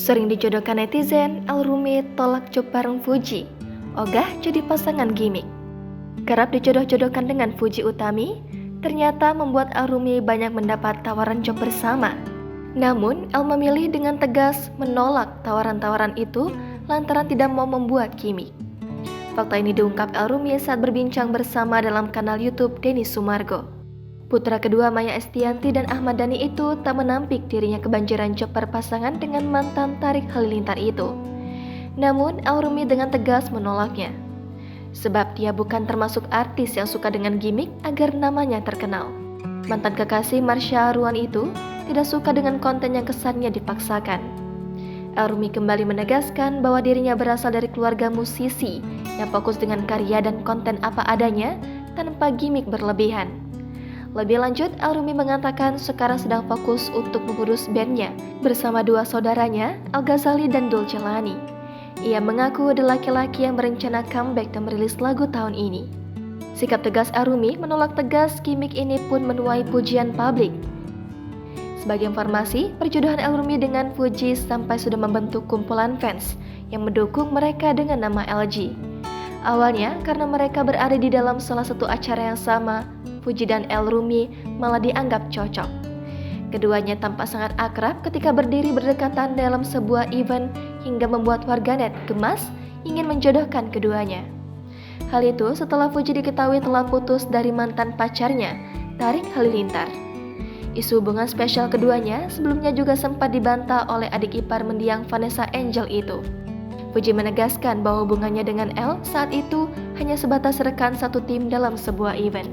Sering dijodohkan netizen, Elrumi tolak job bareng Fuji. Ogah jadi pasangan gimmick. Kerap dijodoh-jodohkan dengan Fuji Utami, ternyata membuat Elrumi banyak mendapat tawaran job bersama. Namun, El memilih dengan tegas menolak tawaran-tawaran itu lantaran tidak mau membuat gimmick. Fakta ini diungkap Elrumi saat berbincang bersama dalam kanal YouTube Denny Sumargo. Putra kedua Maya Estianty dan Ahmad Dhani itu tak menampik dirinya kebanjiran job berpasangan dengan mantan Tarik Halilintar itu. Namun, Elrumi dengan tegas menolaknya. Sebab dia bukan termasuk artis yang suka dengan gimmick agar namanya terkenal. Mantan kekasih Marsha Ruan itu tidak suka dengan konten yang kesannya dipaksakan. Elrumi kembali menegaskan bahwa dirinya berasal dari keluarga musisi yang fokus dengan karya dan konten apa adanya tanpa gimmick berlebihan. Lebih lanjut, Elrumi mengatakan sekarang sedang fokus untuk mengurus bandnya bersama dua saudaranya, Al Ghazali dan Dul Celani. Ia mengaku adalah laki-laki yang berencana comeback dan merilis lagu tahun ini. Sikap tegas Elrumi menolak tegas gimmick ini pun menuai pujian publik. Sebagai informasi, perjodohan Elrumi dengan Fuji sampai sudah membentuk kumpulan fans yang mendukung mereka dengan nama LG. Awalnya, karena mereka berada di dalam salah satu acara yang sama, Fuji dan Elrumi malah dianggap cocok. Keduanya tampak sangat akrab ketika berdiri berdekatan dalam sebuah event hingga membuat warganet gemas ingin menjodohkan keduanya. Hal itu setelah Fuji diketahui telah putus dari mantan pacarnya, Tarik Halilintar. Isu hubungan spesial keduanya sebelumnya juga sempat dibantah oleh adik ipar mendiang Vanessa Angel itu. Fuji menegaskan bahwa hubungannya dengan El saat itu hanya sebatas rekan satu tim dalam sebuah event.